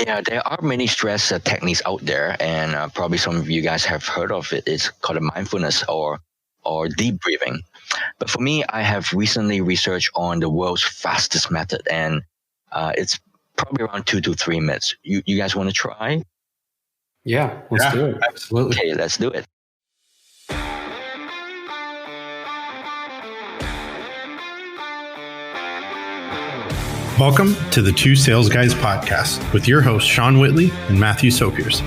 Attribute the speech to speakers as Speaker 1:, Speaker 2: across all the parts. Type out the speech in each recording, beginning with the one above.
Speaker 1: Yeah, there are many stress techniques out there, and probably some of you guys have heard of it. It's called a mindfulness or deep breathing. But for me, I have recently researched on the world's fastest method, and it's probably around 2 to 3 minutes. You guys want to try?
Speaker 2: Yeah, let's do it. Absolutely.
Speaker 1: Okay, let's do it.
Speaker 3: Welcome to the Two Sales Guys podcast with your hosts, Sean Whitley and Matthew Sopiers.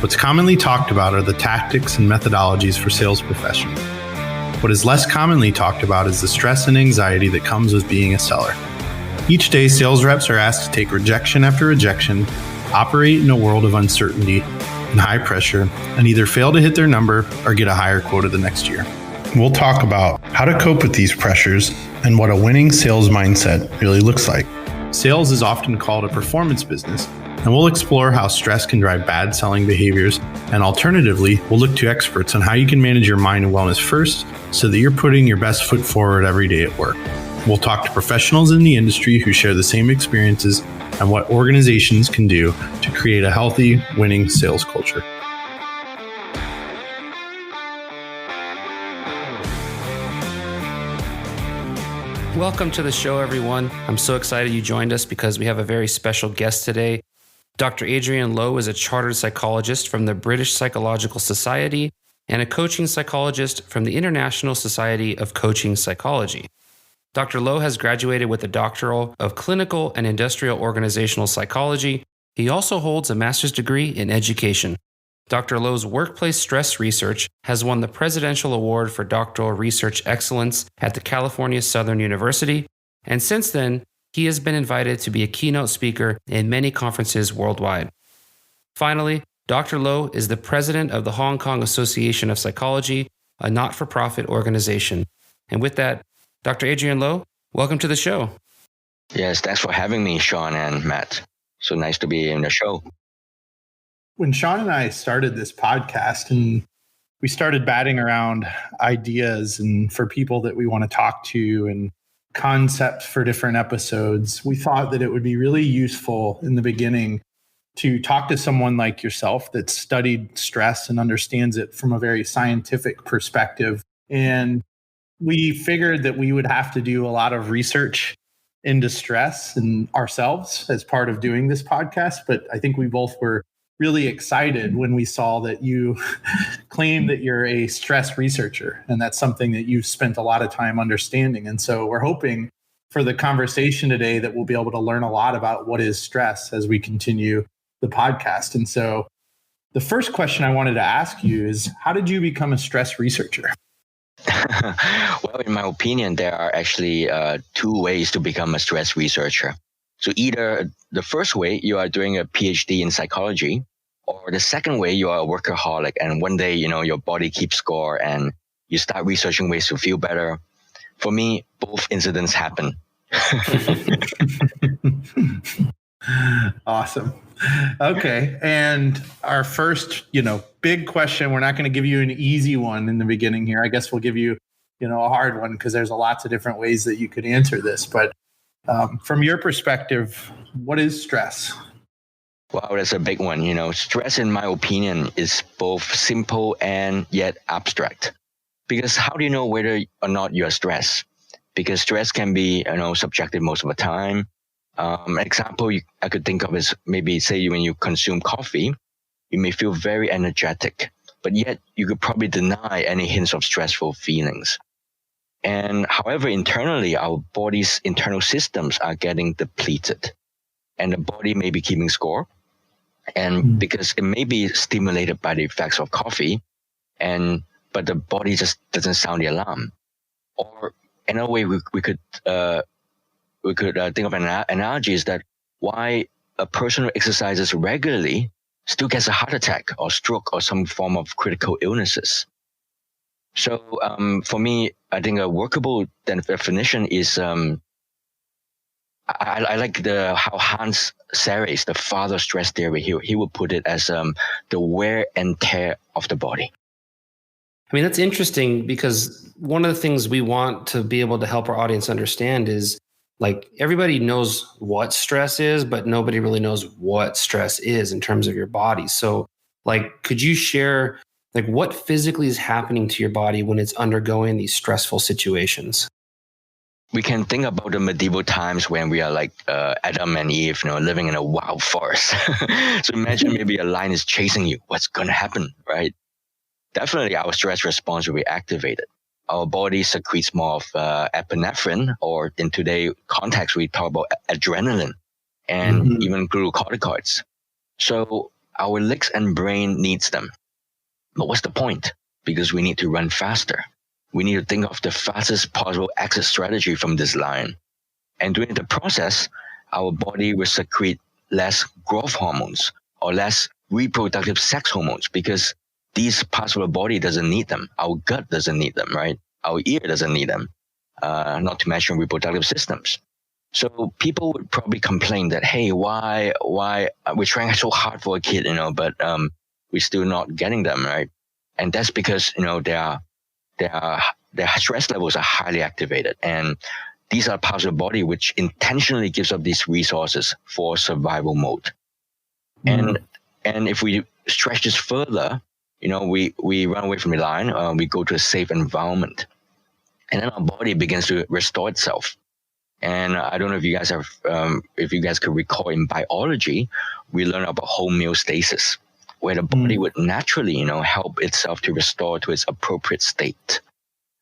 Speaker 3: What's commonly talked about are the tactics and methodologies for sales professionals. What is less commonly talked about is the stress and anxiety that comes with being a seller. Each day, sales reps are asked to take rejection after rejection, operate in a world of uncertainty and high pressure, and either fail to hit their number or get a higher quota the next year. We'll talk about how to cope with these pressures and what a winning sales mindset really looks like. Sales is often called a performance business, and we'll explore how stress can drive bad selling behaviors, and alternatively, we'll look to experts on how you can manage your mind and wellness first so that you're putting your best foot forward every day at work. We'll talk to professionals in the industry who share the same experiences and what organizations can do to create a healthy, winning sales culture.
Speaker 2: Welcome to the show, everyone. I'm so excited you joined us because we have a very special guest today. Dr. Adrian Low is a chartered psychologist from the British Psychological Society and a coaching psychologist from the International Society of Coaching Psychology. Dr. Low has graduated with a doctoral of clinical and industrial organizational psychology. He also holds a master's degree in education. Dr. Low's workplace stress research has won the Presidential Award for Doctoral Research Excellence at the California Southern University, and since then, he has been invited to be a keynote speaker in many conferences worldwide. Finally, Dr. Low is the president of the Hong Kong Association of Psychology, a not-for-profit organization. And with that, Dr. Adrian Low, welcome to the show.
Speaker 1: Yes, thanks for having me, Sean and Matt. So nice to be in the show.
Speaker 3: When Sean and I started this podcast and we started batting around ideas and for people that we want to talk to and concepts for different episodes, we thought that it would be really useful in the beginning to talk to someone like yourself that studied stress and understands it from a very scientific perspective. And we figured that we would have to do a lot of research into stress and ourselves as part of doing this podcast. But I think we both were really excited when we saw that you claim that you're a stress researcher, and that's something that you've spent a lot of time understanding. And so we're hoping for the conversation today that we'll be able to learn a lot about what is stress as we continue the podcast. And so the first question I wanted to ask you is, how did you become a stress researcher?
Speaker 1: Well, in my opinion, there are actually two ways to become a stress researcher. So either the first way, you are doing a PhD in psychology, or the second way, you are a workaholic, and one day, your body keeps score and you start researching ways to feel better. For me, both incidents happen.
Speaker 3: Awesome. Okay. And our first, big question, we're not going to give you an easy one in the beginning here. I guess we'll give you, a hard one because there's lots of different ways that you could answer this. But from your perspective, what is stress?
Speaker 1: Wow, that's a big one. Stress, in my opinion, is both simple and yet abstract. Because how do you know whether or not you're stressed? Because stress can be, subjective most of the time. An example I could think of is maybe, say, when you consume coffee, you may feel very energetic, but yet you could probably deny any hints of stressful feelings. And however, internally, our body's internal systems are getting depleted, and the body may be keeping score. And because it may be stimulated by the effects of coffee, but the body just doesn't sound the alarm. Or another way we could think of an analogy is that why a person who exercises regularly still gets a heart attack or stroke or some form of critical illnesses. So for me, I think a workable definition is I like how Hans Selye, the father of stress theory, he would put it as the wear and tear of the body.
Speaker 2: I mean, that's interesting because one of the things we want to be able to help our audience understand is like everybody knows what stress is, but nobody really knows what stress is in terms of your body. So like, could you share like what physically is happening to your body when it's undergoing these stressful situations?
Speaker 1: We can think about the medieval times when we are like Adam and Eve, living in a wild forest. So imagine maybe a lion is chasing you. What's going to happen, right? Definitely our stress response will be activated. Our body secretes more of epinephrine, or in today's context, we talk about adrenaline and even glucocorticoids. So our legs and brain needs them. But what's the point? Because we need to run faster. We need to think of the fastest possible exit strategy from this lion. And during the process, our body will secrete less growth hormones or less reproductive sex hormones because these parts of our body doesn't need them. Our gut doesn't need them, right? Our ear doesn't need them, not to mention reproductive systems. So people would probably complain that, hey, why we're trying so hard for a kid, but we're still not getting them, right? And that's because, their stress levels are highly activated. And these are parts of the body which intentionally gives up these resources for survival mode. And if we stretch this further, we run away from the lion, we go to a safe environment. And then our body begins to restore itself. And I don't know if you guys if you guys could recall in biology, we learn about homeostasis, where the body would naturally, help itself to restore to its appropriate state.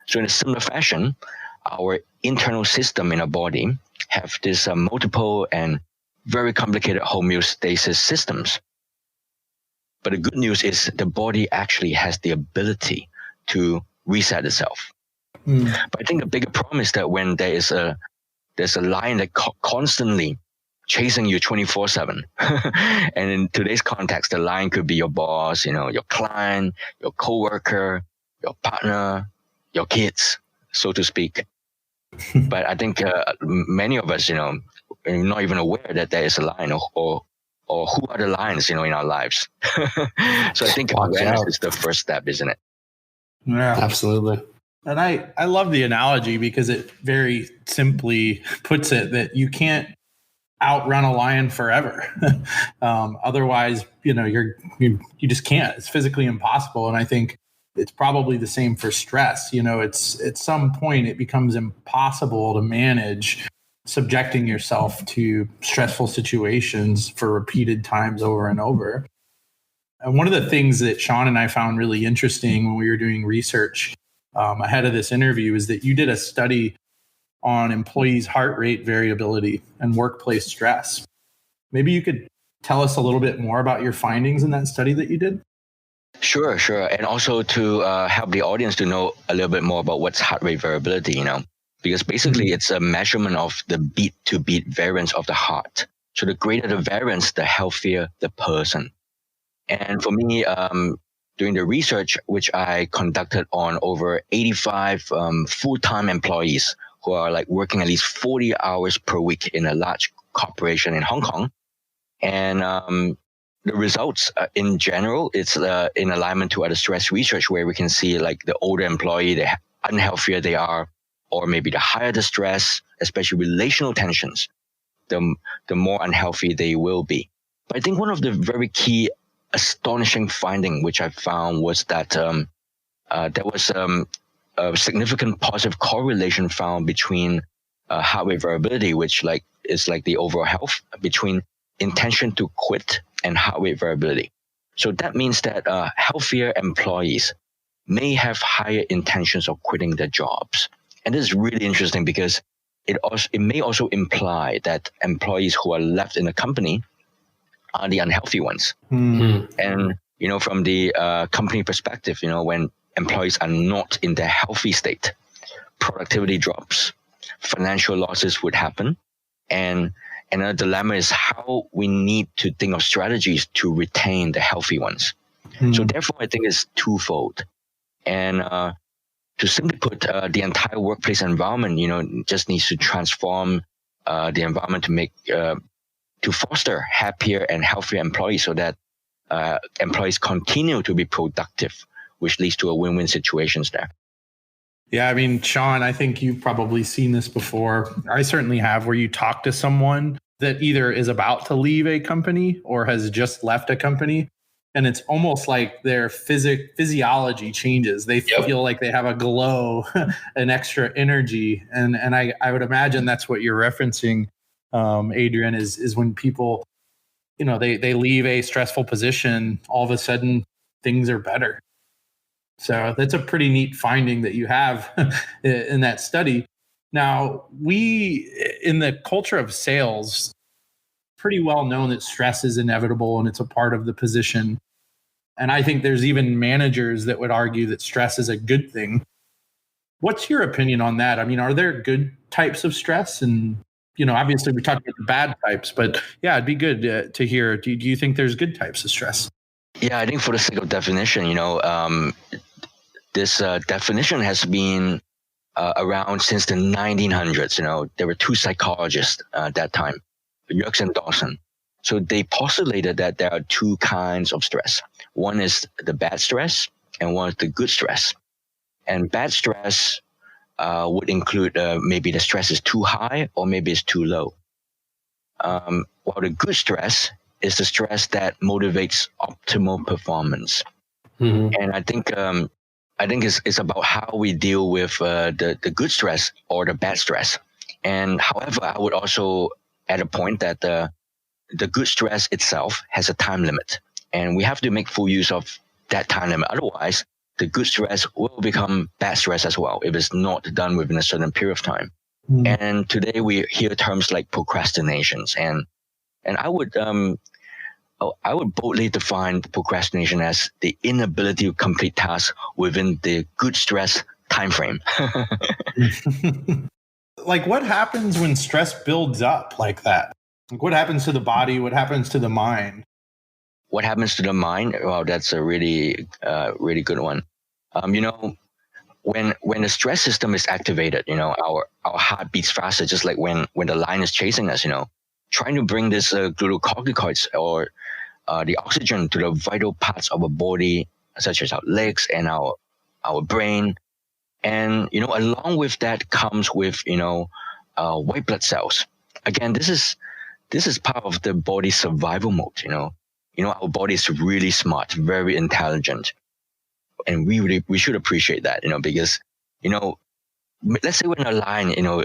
Speaker 1: So in a similar fashion, our internal system in our body have this multiple and very complicated homeostasis systems. But the good news is the body actually has the ability to reset itself. But I think the bigger problem is that when there's a lion that constantly chasing you 24/7. And in today's context, the lion could be your boss, your client, your coworker, your partner, your kids, so to speak. But I think many of us, are not even aware that there is a lion or who are the lions, in our lives. So I think awareness is the first step, isn't it?
Speaker 3: Yeah,
Speaker 2: absolutely.
Speaker 3: And I love the analogy because it very simply puts it that you can't outrun a lion forever. Otherwise, you just can't. It's physically impossible. And I think it's probably the same for stress. It's at some point it becomes impossible to manage subjecting yourself to stressful situations for repeated times over and over. And one of the things that Sean and I found really interesting when we were doing research ahead of this interview is that you did a study on employees' heart rate variability and workplace stress. Maybe you could tell us a little bit more about your findings in that study that you did?
Speaker 1: Sure. And also to help the audience to know a little bit more about what's heart rate variability, because basically it's a measurement of the beat-to-beat variance of the heart. So the greater the variance, the healthier the person. And for me, doing the research, which I conducted on over 85 full-time employees who are like working at least 40 hours per week in a large corporation in Hong Kong. And the results in general, it's in alignment to other stress research where we can see like the older employee, the unhealthier they are, or maybe the higher the stress, especially relational tensions, the more unhealthy they will be. But I think one of the very key astonishing finding which I found was that there was a significant positive correlation found between heart rate variability, which is like the overall health, between intention to quit and heart rate variability. So that means that healthier employees may have higher intentions of quitting their jobs. And this is really interesting because it may also imply that employees who are left in the company are the unhealthy ones. And, from the company perspective, when employees are not in their healthy state, productivity drops, financial losses would happen. And another dilemma is how we need to think of strategies to retain the healthy ones. So therefore, I think it's twofold. And to simply put, the entire workplace environment, just needs to transform the environment to make to foster happier and healthier employees so that employees continue to be productive, which leads to a win-win situations there.
Speaker 3: Yeah, I mean, Sean, I think you've probably seen this before. I certainly have, where you talk to someone that either is about to leave a company or has just left a company. And it's almost like their physiology changes. They feel like they have a glow, an extra energy. And I would imagine that's what you're referencing, Adrian, is when people, they leave a stressful position, all of a sudden things are better. So that's a pretty neat finding that you have in that study. Now, we, in the culture of sales, pretty well known that stress is inevitable and it's a part of the position. And I think there's even managers that would argue that stress is a good thing. What's your opinion on that? I mean, are there good types of stress? And, obviously we talked about the bad types, but yeah, it'd be good to hear. Do you think there's good types of stress?
Speaker 1: Yeah, I think for the sake of definition, this definition has been around since the 1900s. There were two psychologists at that time, Yerkes and Dawson. So they postulated that there are two kinds of stress. One is the bad stress and one is the good stress. And bad stress would include maybe the stress is too high or maybe it's too low. While the good stress is the stress that motivates optimal performance. Mm-hmm. And I think it's about how we deal with the good stress or the bad stress. And however, I would also add a point that the good stress itself has a time limit, and we have to make full use of that time limit. Otherwise, the good stress will become bad stress as well if it's not done within a certain period of time. Mm. And today we hear terms like procrastinations, and I would boldly define procrastination as the inability to complete tasks within the good stress time frame.
Speaker 3: Like, what happens when stress builds up like that? Like, what happens to the body? What happens to the mind?
Speaker 1: What happens to the mind? Well, that's a really good one. When the stress system is activated, our heart beats faster, just like when the lion is chasing us, trying to bring this glucocorticoids or the oxygen to the vital parts of our body, such as our legs and our brain. And, along with that comes with, white blood cells. Again, this is part of the body's survival mode, our body is really smart, very intelligent. And we should appreciate that, because, let's say when a lion,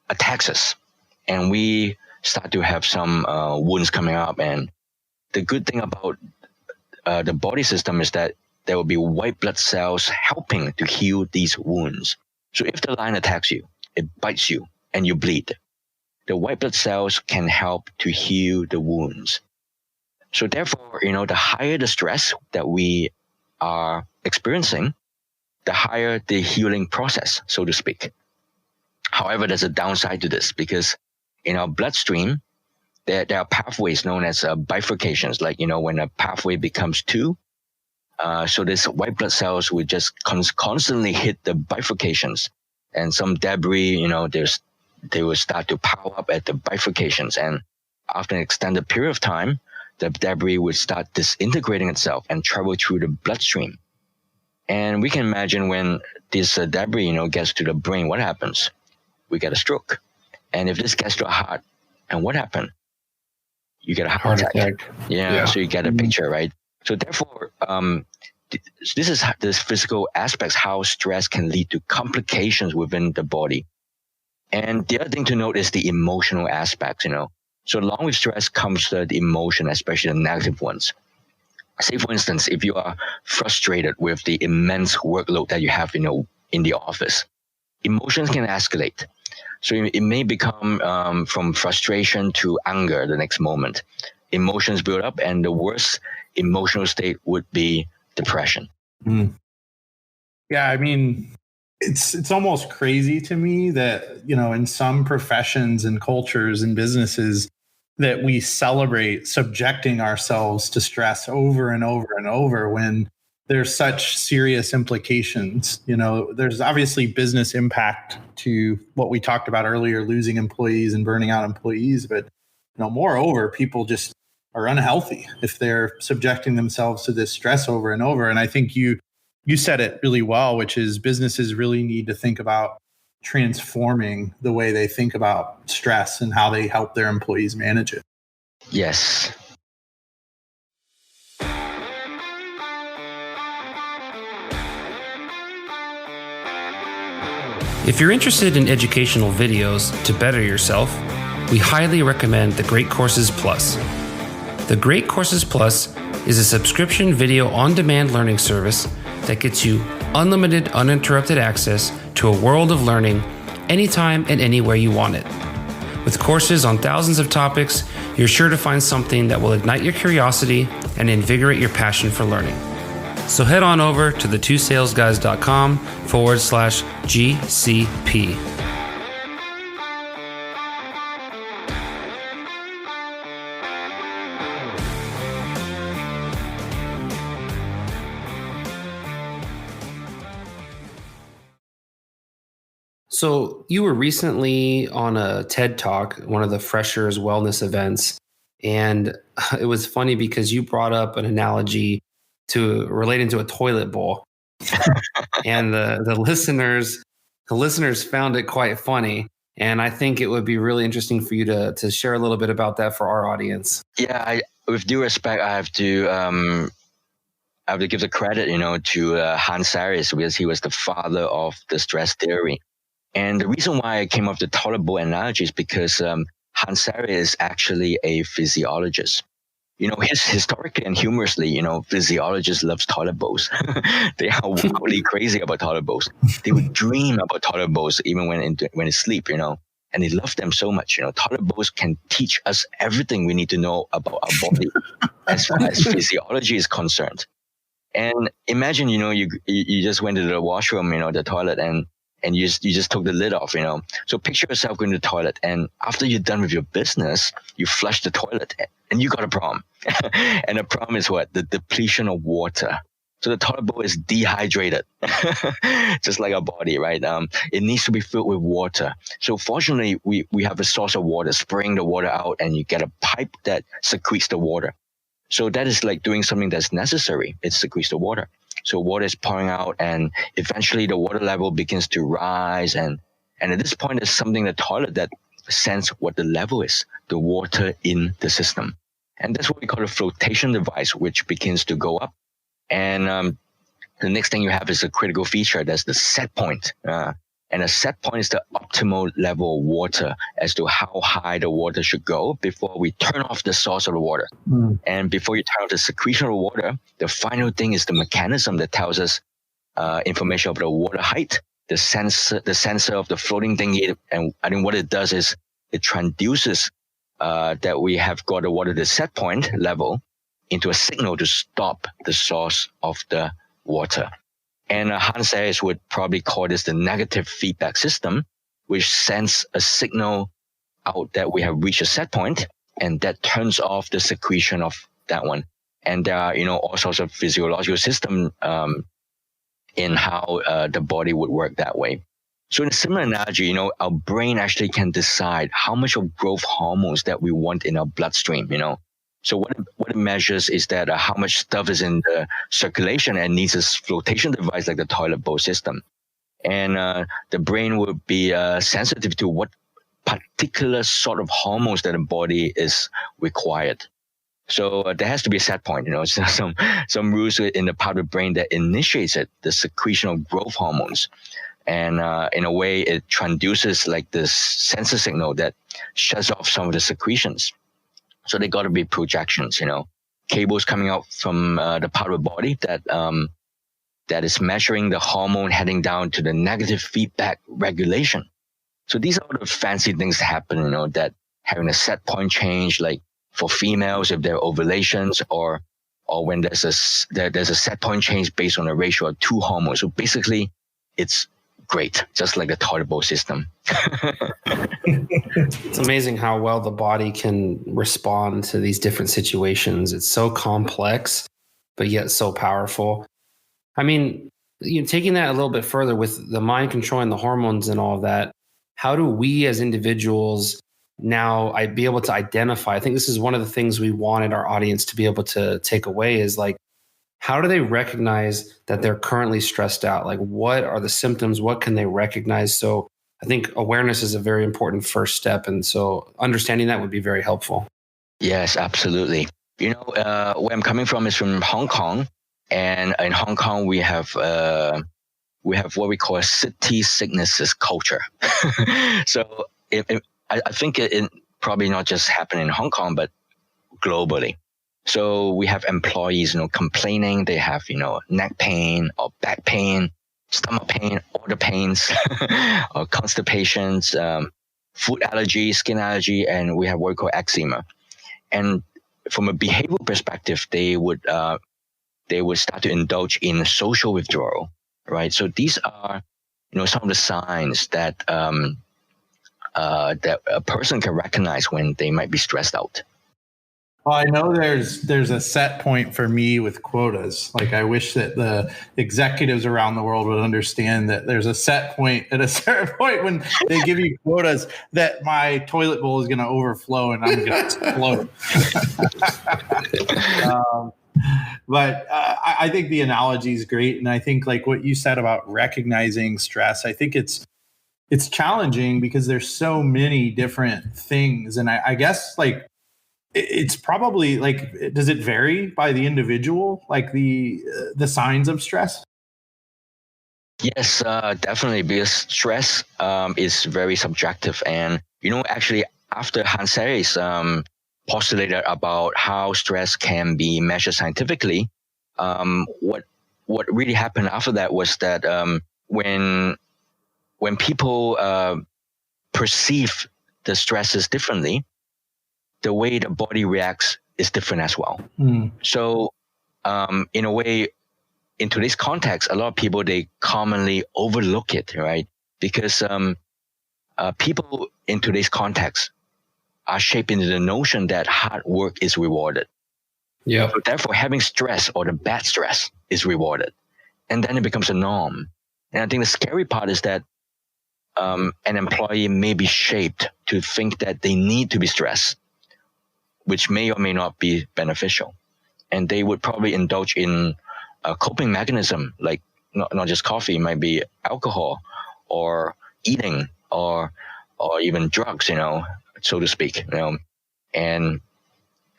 Speaker 1: attacks us and we start to have some wounds coming up, and the good thing about the body system is that there will be white blood cells helping to heal these wounds. So if the lion attacks you, it bites you, and you bleed, the white blood cells can help to heal the wounds. So therefore, the higher the stress that we are experiencing, the higher the healing process, so to speak. However, there's a downside to this, because in our bloodstream, there are pathways known as bifurcations, like, when a pathway becomes two. So this white blood cells will just constantly hit the bifurcations, and some debris, they will start to pile up at the bifurcations. And after an extended period of time, the debris will start disintegrating itself and travel through the bloodstream. And we can imagine when this debris, gets to the brain, what happens? We get a stroke. And if this gets to a heart, and what happened? You get a heart attack. Yeah, so you get a picture, right? So therefore, this is this physical aspects, how stress can lead to complications within the body. And the other thing to note is the emotional aspects, So along with stress comes the emotion, especially the negative ones. Say, for instance, if you are frustrated with the immense workload that you have, in the office, emotions can escalate. So it may become from frustration to anger the next moment. Emotions build up, and the worst emotional state would be depression. Mm.
Speaker 3: Yeah, I mean, it's almost crazy to me that, in some professions and cultures and businesses, that we celebrate subjecting ourselves to stress over and over and over when there's such serious implications. There's obviously business impact to what we talked about earlier, losing employees and burning out employees. But, moreover, people just are unhealthy if they're subjecting themselves to this stress over and over. And I think you you said it really well, which is businesses really need to think about transforming the way they think about stress and how they help their employees manage it.
Speaker 1: Yes.
Speaker 2: If you're interested in educational videos to better yourself, we highly recommend the Great Courses Plus. The Great Courses Plus is a subscription video on-demand learning service that gets you unlimited, uninterrupted access to a world of learning anytime and anywhere you want it. With courses on thousands of topics, you're sure to find something that will ignite your curiosity and invigorate your passion for learning. So head on over to the2salesguys.com/GCP. So you were recently on a TED Talk, one of the Freshers Wellness events, and it was funny because you brought up an analogy to relating to a toilet bowl, and the listeners found it quite funny, and I think it would be really interesting for you to share a little bit about that for our audience.
Speaker 1: Yeah, with due respect, I have to give the credit, to Hans Saris, because he was the father of the stress theory. And the reason why I came up with the toilet bowl analogy is because Hans Saris is actually a physiologist. Historically and humorously, physiologists love toilet bowls. They are wildly crazy about toilet bowls. They would dream about toilet bowls even when they sleep, and they love them so much. Toilet bowls can teach us everything we need to know about our body as far as physiology is concerned. And imagine, you just went to the washroom, the toilet, and you just took the lid off, So picture yourself going to the toilet, and after you're done with your business, you flush the toilet, and you got a problem. And the problem is what? The depletion of water. So the toilet bowl is dehydrated, just like our body, right? It needs to be filled with water. So fortunately, we have a source of water, spraying the water out, and you get a pipe that secretes the water. So that is like doing something that's necessary. It secretes the water. So water is pouring out, and eventually the water level begins to rise. And at this point, there's something in the toilet that sense what the level is, the water in the system. And that's what we call a flotation device, which begins to go up. And the next thing you have is a critical feature. That's the set point. And a set point is the optimal level of water as to how high the water should go before we turn off the source of the water. And before you turn off the secretion of the water, the final thing is the mechanism that tells us information about the water height, the sensor of the floating thingy. And I think what it does is it transduces that we have got the water at the set point level into a signal to stop the source of the water. And Hans Saris would probably call this the negative feedback system, which sends a signal out that we have reached a set point, and that turns off the secretion of that one. And there are, all sorts of physiological system in how the body would work that way. So in a similar analogy, our brain actually can decide how much of growth hormones that we want in our bloodstream, So what it measures is that how much stuff is in the circulation and needs a flotation device like the toilet bowl system. And the brain would be sensitive to what particular sort of hormones that the body is required. So there has to be a set point, some rules in the part of the brain that initiates it, the secretion of growth hormones. And in a way, it transduces like this sensor signal that shuts off some of the secretions. So they got to be projections, cables coming out from the part of the body that is measuring the hormone heading down to the negative feedback regulation. So these are the fancy things that happen, that having a set point change, like for females if they're ovulations, or when there's a set point change based on a ratio of 2 hormones. So basically, it's great, just like the toilet bowl system.
Speaker 2: It's amazing how well the body can respond to these different situations. It's so complex, but yet so powerful. I mean, taking that a little bit further with the mind controlling the hormones and all of that, how do we as individuals now be able to identify? I think this is one of the things we wanted our audience to be able to take away is like, how do they recognize that they're currently stressed out? Like, what are the symptoms? What can they recognize? So I think awareness is a very important first step. And so understanding that would be very helpful.
Speaker 1: Yes, absolutely. Where I'm coming from is from Hong Kong. And in Hong Kong, we have what we call a city sicknesses culture. So I think it probably not just happen in Hong Kong, but globally. So we have employees, complaining they have, neck pain or back pain, stomach pain, all the pains, or constipations, food allergy, skin allergy, and we have what we call eczema. And from a behavioral perspective, they would start to indulge in social withdrawal, right? So these are, some of the signs that that a person can recognize when they might be stressed out.
Speaker 3: Well, I know there's a set point for me with quotas. Like, I wish that the executives around the world would understand that there's a set point at a certain point when they give you quotas that my toilet bowl is going to overflow and I'm going to explode. But I think the analogy is great. And I think like what you said about recognizing stress, I think it's challenging because there's so many different things. And I guess like, it's probably like, does it vary by the individual, like the signs of stress?
Speaker 1: Yes, definitely, because stress is very subjective. And, actually, after Hans Selye's postulated about how stress can be measured scientifically, what really happened after that was that when people perceive the stresses differently, the way the body reacts is different as well. So, in a way, in today's context, a lot of people, they commonly overlook it, right? Because people in today's context are shaped into the notion that hard work is rewarded.
Speaker 2: Yeah.
Speaker 1: So therefore, having stress or the bad stress is rewarded. And then it becomes a norm. And I think the scary part is that an employee may be shaped to think that they need to be stressed, which may or may not be beneficial. And they would probably indulge in a coping mechanism, like not just coffee, it might be alcohol or eating or even drugs, so to speak, and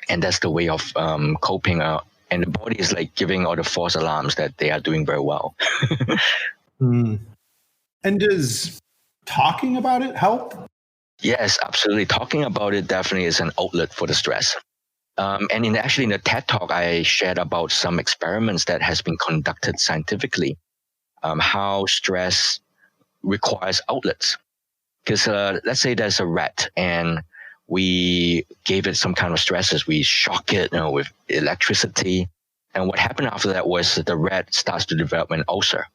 Speaker 1: that's the way of coping. And the body is like giving all the false alarms that they are doing very well.
Speaker 3: And does talking about it help?
Speaker 1: Yes, absolutely. Talking about it definitely is an outlet for the stress. And in the TED Talk, I shared about some experiments that has been conducted scientifically, how stress requires outlets. Because let's say there's a rat and we gave it some kind of stresses. We shock it with electricity. And what happened after that was that the rat starts to develop an ulcer.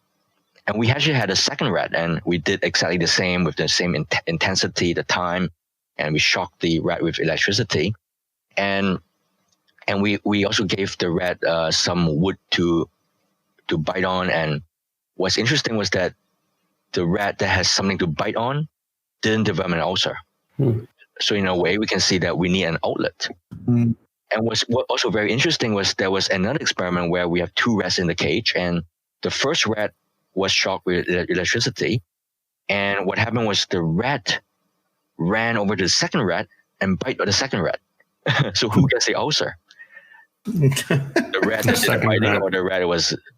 Speaker 1: And we actually had a second rat, and we did exactly the same with the same intensity, the time, and we shocked the rat with electricity. And we also gave the rat some wood to bite on. And what's interesting was that the rat that has something to bite on didn't develop an ulcer. So in a way, we can see that we need an outlet. And what also very interesting was there was another experiment where we have two rats in the cage, and the first rat was shocked with electricity. And what happened was the rat ran over to the second rat and bite the second rat. So who gets the ulcer? The rat that did the biting or the rat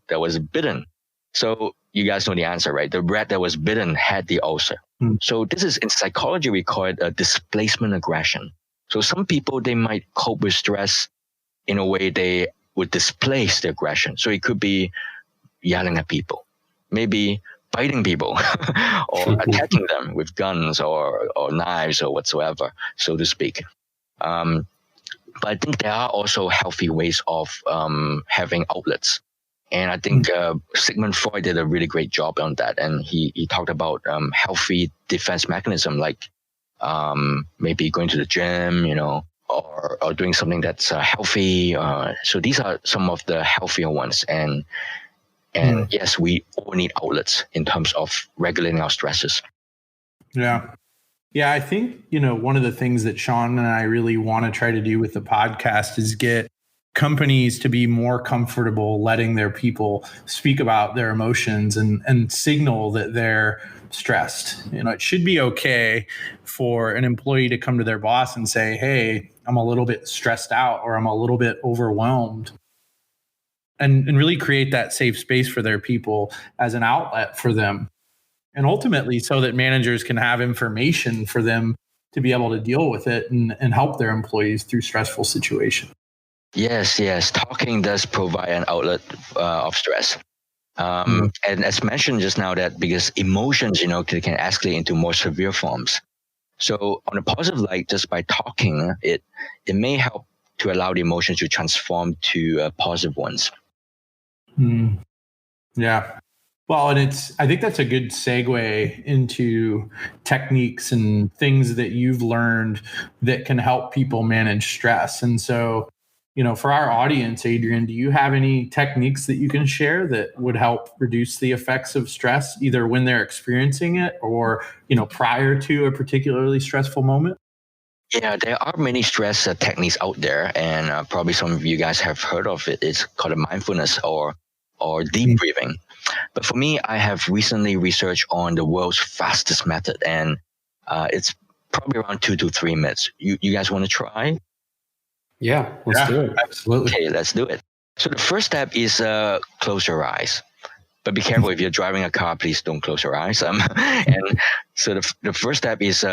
Speaker 1: that was bitten? So you guys know the answer, right? The rat that was bitten had the ulcer. So this is, in psychology, we call it a displacement aggression. So some people, they might cope with stress in a way they would displace the aggression. So it could be yelling at people, maybe biting people or attacking them with guns or knives or whatsoever, so to speak. But I think there are also healthy ways of having outlets. And I think Sigmund Freud did a really great job on that. And he talked about healthy defense mechanism, like maybe going to the gym, or doing something that's healthy. So these are some of the healthier ones. And yes, we all need outlets in terms of regulating our stresses.
Speaker 3: Yeah. Yeah, I think, one of the things that Sean and I really want to try to do with the podcast is get companies to be more comfortable letting their people speak about their emotions and signal that they're stressed. It should be okay for an employee to come to their boss and say, hey, I'm a little bit stressed out, or I'm a little bit overwhelmed, and really create that safe space for their people as an outlet for them. And ultimately, so that managers can have information for them to be able to deal with it and help their employees through stressful situations.
Speaker 1: Yes. Talking does provide an outlet of stress. And as mentioned just now, that because emotions, can escalate into more severe forms. So on a positive light, just by talking, it may help to allow the emotions to transform to positive ones.
Speaker 3: Yeah. Well, and I think that's a good segue into techniques and things that you've learned that can help people manage stress. And so, for our audience, Adrian, do you have any techniques that you can share that would help reduce the effects of stress, either when they're experiencing it or, prior to a particularly stressful moment?
Speaker 1: Yeah, there are many stress techniques out there, and probably some of you guys have heard of it. It's called a mindfulness or deep breathing. But for me, I have recently researched on the world's fastest method, and it's probably around 2 to 3 minutes. You guys want to try?
Speaker 2: Yeah, let's do it.
Speaker 3: Absolutely.
Speaker 1: Okay, let's do it. So the first step is close your eyes. But be careful, if you're driving a car, please don't close your eyes. And so the first step is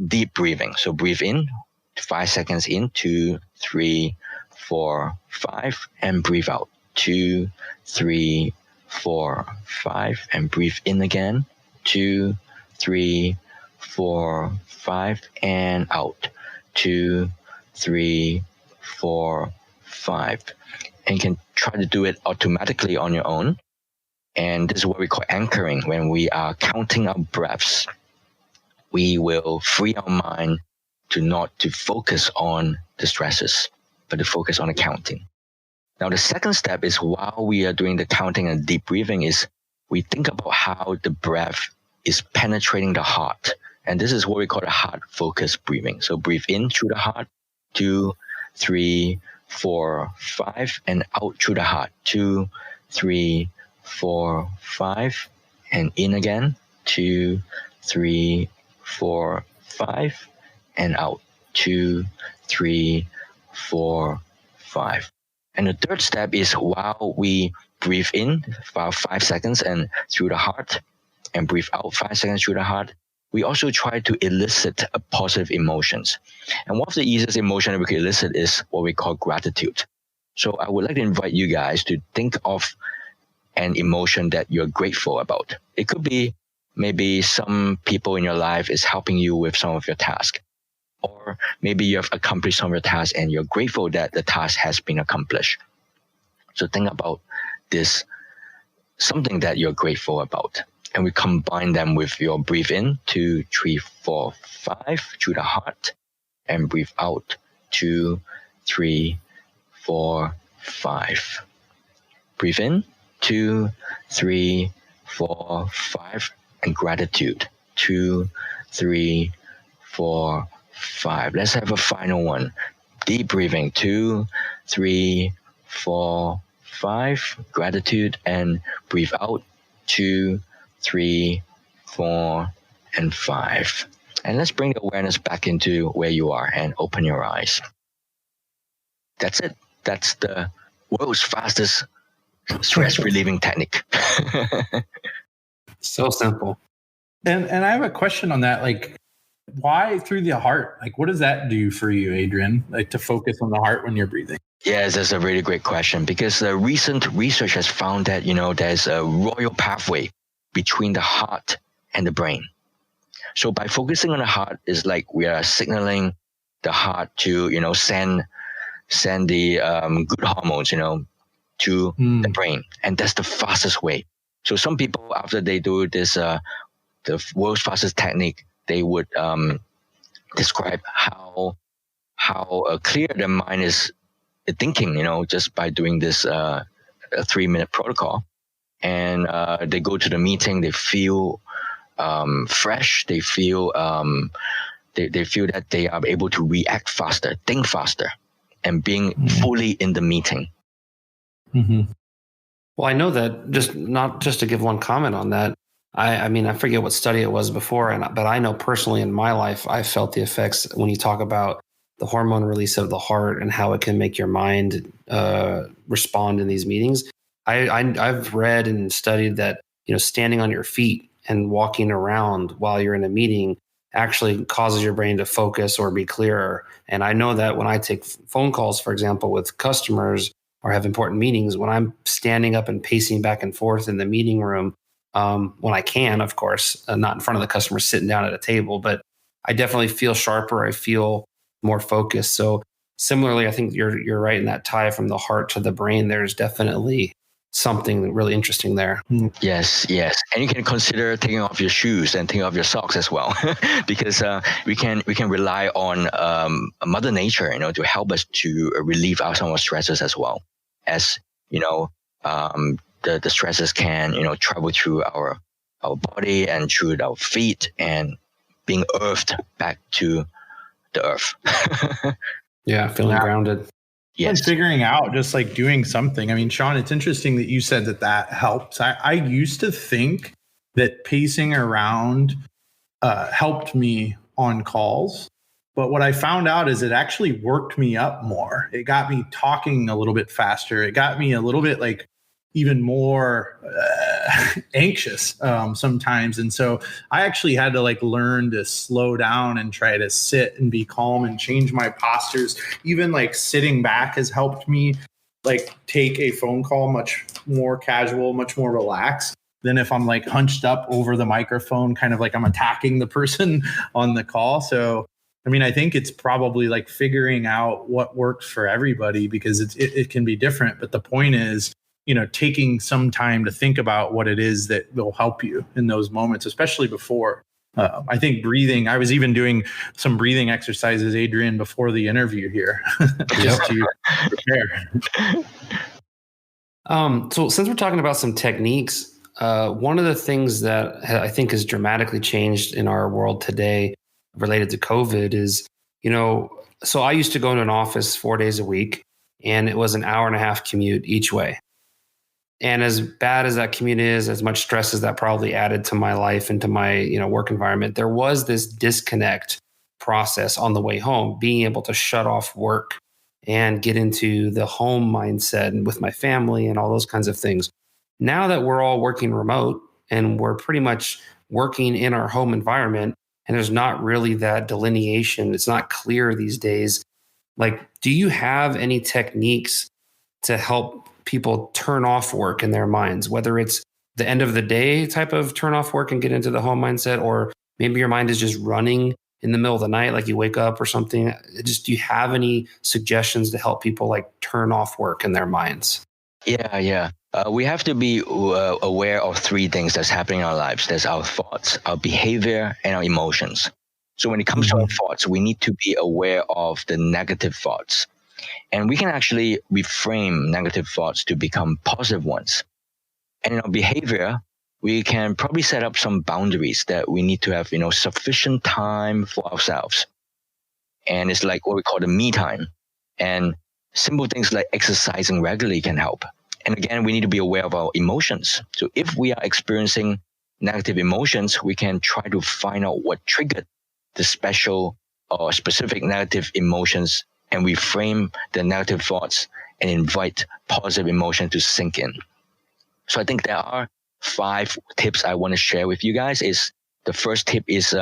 Speaker 1: deep breathing. So breathe in, 5 seconds in, 2, 3, 4, 5, and breathe out. 2, 3, 4, 5, and breathe in again. 2, 3, 4, 5, and out. 2, 3, 4, 5. And you can try to do it automatically on your own. And this is what we call anchoring. When we are counting our breaths, we will free our mind to not to focus on the stresses, but to focus on the counting. Now, the second step is, while we are doing the counting and deep breathing, is we think about how the breath is penetrating the heart. And this is what we call the heart-focused breathing. So breathe in through the heart, 2, 3, 4, 5, and out through the heart, 2, 3, 4, 5, and in again, 2, 3, 4, 5, and out, 2, 3, 4, 5. And the third step is, while we breathe in for about 5 seconds and through the heart, and breathe out 5 seconds through the heart, we also try to elicit positive emotions. And one of the easiest emotions that we can elicit is what we call gratitude. So I would like to invite you guys to think of an emotion that you're grateful about. It could be maybe some people in your life is helping you with some of your tasks. Or maybe you have accomplished some of your tasks and you're grateful that the task has been accomplished. So think about this, something that you're grateful about. And we combine them with your breathe in, 2, 3, 4, 5 through the heart, and breathe out, 2, 3, 4, 5. Breathe in, 2, 3, 4, 5, and gratitude, 2, 3, 4, 5. Let's have a final one. Deep breathing, 2, 3, 4, 5, gratitude, and breathe out, 2, 3, 4, and 5. And let's bring the awareness back into where you are and open your eyes. That's it. That's the world's fastest stress relieving technique.
Speaker 2: So simple.
Speaker 3: And I have a question on that. Like, why through the heart? Like, what does that do for you, Adrian? Like, to focus on the heart when you're breathing?
Speaker 1: Yes, that's a really great question, because recent research has found that, there's a royal pathway between the heart and the brain. So by focusing on the heart, is like we are signaling the heart to, send the good hormones, to the brain. And that's the fastest way. So some people, after they do this, the world's fastest technique, they would describe how clear their mind is thinking, just by doing this a 3-minute protocol. And they go to the meeting, they feel fresh, they feel they feel that they are able to react faster, think faster. and being fully in the meeting.
Speaker 3: Mm-hmm.
Speaker 2: Well, I know that not just to give one comment on that. I mean, I forget what study it was before, but I know personally in my life, I felt the effects when you talk about the hormone release of the heart and how it can make your mind respond in these meetings. I've read and studied that, standing on your feet and walking around while you're in a meeting actually causes your brain to focus or be clearer. And I know that when I take phone calls, for example, with customers or have important meetings, when I'm standing up and pacing back and forth in the meeting room, when I can, of course, not in front of the customer, sitting down at a table, but I definitely feel sharper. I feel more focused. So similarly, I think you're right in that tie from the heart to the brain. There's definitely something really interesting there.
Speaker 1: Yes. And you can consider taking off your shoes and taking off your socks as well, because we can rely on Mother Nature, to help us to relieve some of our stresses as well. As the stresses can travel through our body and through our feet and being earthed back to the earth.
Speaker 2: Yeah, feeling grounded.
Speaker 1: Yes.
Speaker 3: And figuring out just like doing something. I mean, Sean, it's interesting that you said that helps. I used to think that pacing around helped me on calls. But what I found out is it actually worked me up more. It got me talking a little bit faster. It got me a little bit like even more anxious sometimes. And so I actually had to like learn to slow down and try to sit and be calm and change my postures. Even like sitting back has helped me like take a phone call much more casual, much more relaxed than if I'm like hunched up over the microphone, kind of like I'm attacking the person on the call. So I mean, I think it's probably like figuring out what works for everybody, because it can be different. But the point is, taking some time to think about what it is that will help you in those moments, especially before. I think breathing, I was even doing some breathing exercises, Adrian, before the interview here, just to prepare.
Speaker 2: So since we're talking about some techniques, one of the things that I think has dramatically changed in our world today related to COVID is, so I used to go to an office 4 days a week, and it was an hour and a half commute each way. And as bad as that commute is, as much stress as that probably added to my life and to my, work environment, there was this disconnect process on the way home, being able to shut off work and get into the home mindset and with my family and all those kinds of things. Now that we're all working remote and we're pretty much working in our home environment, and there's not really that delineation, it's not clear these days. Like, do you have any techniques to help people turn off work in their minds, whether it's the end of the day type of turn off work and get into the home mindset, or maybe your mind is just running in the middle of the night, like you wake up or something? Just, do you have any suggestions to help people like turn off work in their minds?
Speaker 1: Yeah. We have to be aware of three things that's happening in our lives. There's our thoughts, our behavior, and our emotions. So when it comes to our thoughts, we need to be aware of the negative thoughts. And we can actually reframe negative thoughts to become positive ones. And in our behavior, we can probably set up some boundaries that we need to have, sufficient time for ourselves. And it's like what we call the me time. And simple things like exercising regularly can help. And again, we need to be aware of our emotions. So if we are experiencing negative emotions, we can try to find out what triggered the special or specific negative emotions, and reframe the negative thoughts and invite positive emotion to sink in. So I think there are 5 tips I want to share with you guys. Is the first tip is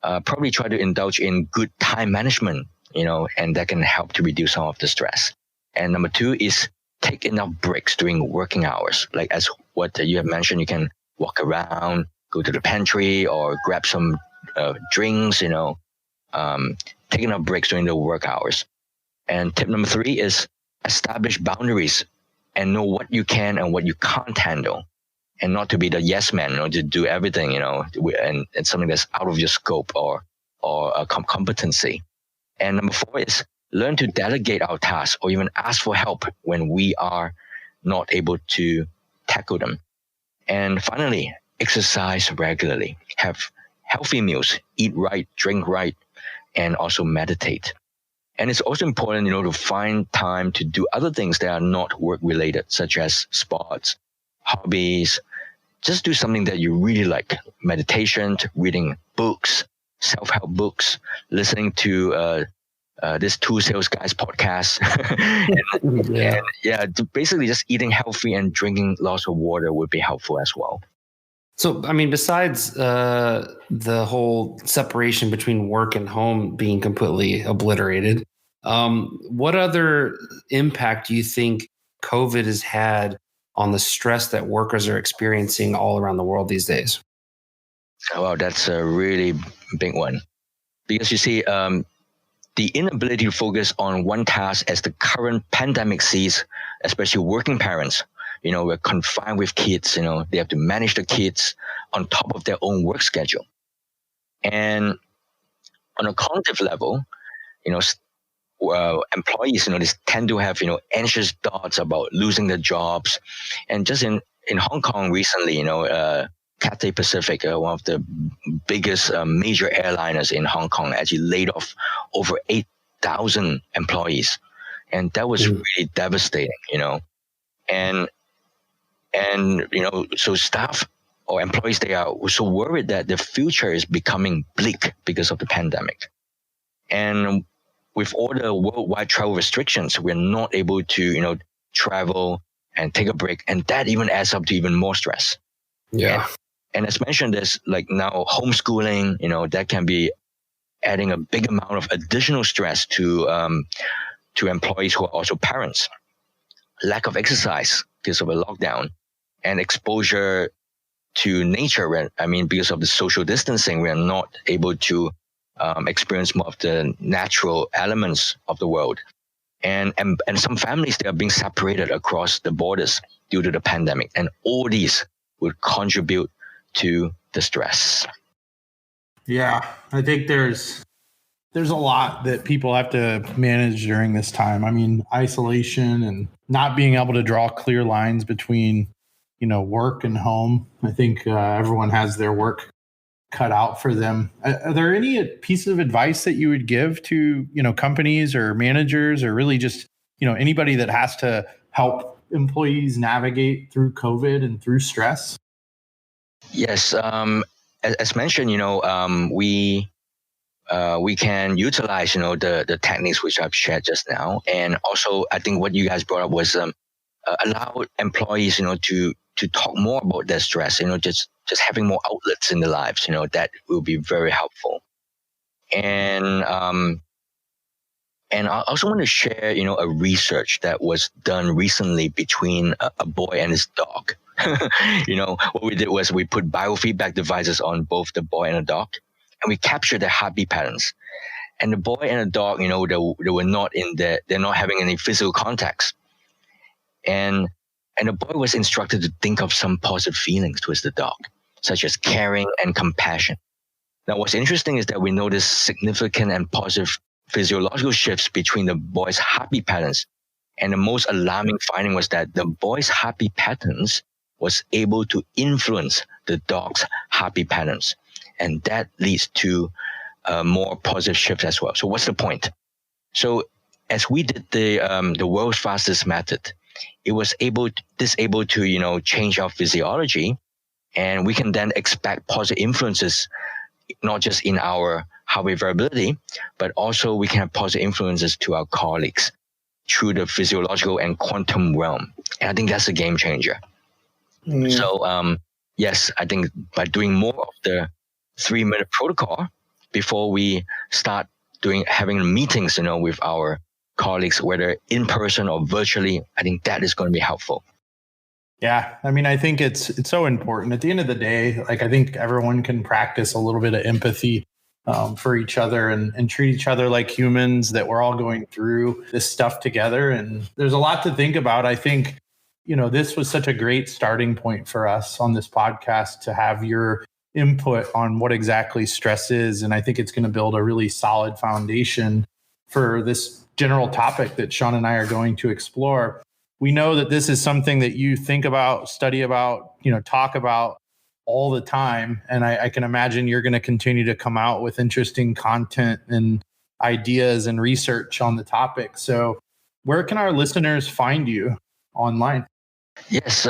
Speaker 1: probably try to indulge in good time management, and that can help to reduce some of the stress. And number 2 is take enough breaks during working hours. Like as what you have mentioned, you can walk around, go to the pantry, or grab some drinks, take enough breaks during the work hours. And tip number 3 is establish boundaries and know what you can and what you can't handle, and not to be the yes man, to do everything, and something that's out of your scope or a competency. And number 4 is learn to delegate our tasks or even ask for help when we are not able to tackle them. And finally, exercise regularly, have healthy meals, eat right, drink right, and also meditate. And it's also important, to find time to do other things that are not work related, such as sports, hobbies. Just do something that you really like: meditation, reading books, self-help books, listening to this Two Sales Guys podcast. Basically just eating healthy and drinking lots of water would be helpful as well.
Speaker 2: So, besides the whole separation between work and home being completely obliterated, what other impact do you think COVID has had on the stress that workers are experiencing all around the world these days?
Speaker 1: Wow, that's a really big one. Because you see, the inability to focus on one task as the current pandemic sees, especially working parents, we're confined with kids, they have to manage the kids on top of their own work schedule. And on a cognitive level, employees, they tend to have, anxious thoughts about losing their jobs. And just in Hong Kong recently, Cathay Pacific, one of the biggest major airliners in Hong Kong, actually laid off over 8,000 employees. And that was really devastating, And so staff or employees, they are so worried that the future is becoming bleak because of the pandemic. And with all the worldwide travel restrictions, we're not able to, travel and take a break. And that even adds up to even more stress.
Speaker 2: Yeah.
Speaker 1: And as mentioned, there's like now homeschooling, that can be adding a big amount of additional stress to employees who are also parents. Lack of exercise because of a lockdown and exposure to nature. Because of the social distancing, we are not able to experience more of the natural elements of the world. And some families, they are being separated across the borders due to the pandemic. And all these would contribute to the stress.
Speaker 3: Yeah, I think there's a lot that people have to manage during this time. Isolation and not being able to draw clear lines between, work and home. I think everyone has their work cut out for them. Are there any pieces of advice that you would give to, companies or managers, or really just, anybody that has to help employees navigate through COVID and through stress?
Speaker 1: Yes. As mentioned, we can utilize, the techniques which I've shared just now. And also, I think what you guys brought up was allow employees, to talk more about their stress, just having more outlets in their lives, that will be very helpful. And I also want to share, a research that was done recently between a boy and his dog. What we did was we put biofeedback devices on both the boy and the dog, and we captured their heartbeat patterns. And the boy and the dog, they were not they're not having any physical contacts. And the boy was instructed to think of some positive feelings towards the dog, such as caring and compassion. Now, what's interesting is that we noticed significant and positive physiological shifts between the boy's heartbeat patterns. And the most alarming finding was that the boy's heartbeat patterns was able to influence the dog's heartbeat patterns. And that leads to more positive shifts as well. So what's the point? So as we did the world's fastest method, it was able to change our physiology, and we can then expect positive influences, not just in our heartbeat variability, but also we can have positive influences to our colleagues through the physiological and quantum realm. And I think that's a game changer. So yes, I think by doing more of the 3-minute protocol before we start having meetings, with our colleagues, whether in person or virtually, I think that is going to be helpful.
Speaker 3: Yeah. I think it's so important. At the end of the day, I think everyone can practice a little bit of empathy for each other and treat each other like humans, that we're all going through this stuff together. And there's a lot to think about. I think, this was such a great starting point for us on this podcast to have your input on what exactly stress is. And I think it's going to build a really solid foundation for this general topic that Sean and I are going to explore. We know that this is something that you think about, study about, talk about all the time. And I can imagine you're going to continue to come out with interesting content and ideas and research on the topic. So where can our listeners find you online?
Speaker 1: Yes,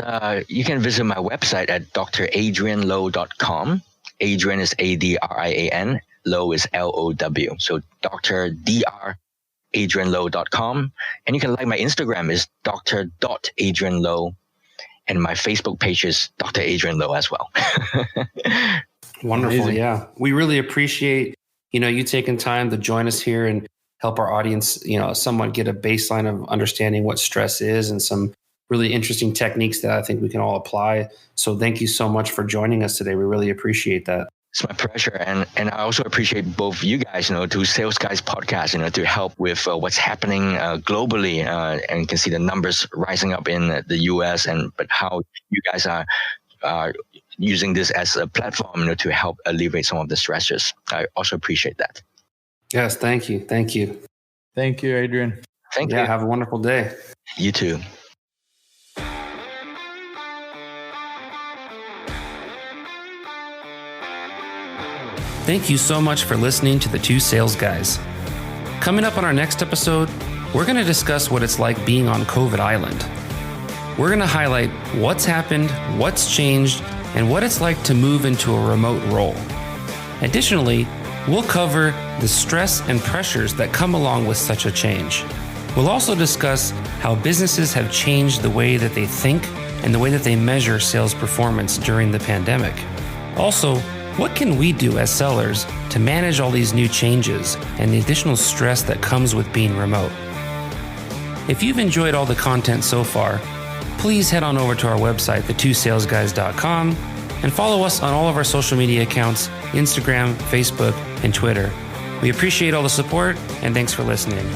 Speaker 1: you can visit my website at dradrianlow.com. Adrian is Adrian, Low is Low. So dradrianlow.com. And you can like my Instagram is dr.adrianlow. And my Facebook page is Dr. Adrian Low as well.
Speaker 2: Wonderful.
Speaker 3: Amazing.
Speaker 2: Yeah. We really appreciate, you taking time to join us here and help our audience, somewhat get a baseline of understanding what stress is and some really interesting techniques that I think we can all apply. So thank you so much for joining us today. We really appreciate that.
Speaker 1: It's my pleasure. And I also appreciate both you guys, to Sales Guys podcast, to help with what's happening globally. And you can see the numbers rising up in the US but how you guys are using this as a platform, to help alleviate some of the stressors. I also appreciate that.
Speaker 2: Yes. Thank you. Thank you.
Speaker 3: Thank you, Adrian.
Speaker 1: Thank you.
Speaker 2: Have a wonderful day.
Speaker 1: You too.
Speaker 2: Thank you so much for listening to the Two Sales Guys. Coming up on our next episode, we're going to discuss what it's like being on COVID Island. We're going to highlight what's happened, what's changed, and what it's like to move into a remote role. Additionally, we'll cover the stress and pressures that come along with such a change. We'll also discuss how businesses have changed the way that they think and the way that they measure sales performance during the pandemic. Also, what can we do as sellers to manage all these new changes and the additional stress that comes with being remote? If you've enjoyed all the content so far, please head on over to our website, thetwosalesguys.com, and follow us on all of our social media accounts, Instagram, Facebook, and Twitter. We appreciate all the support, and thanks for listening.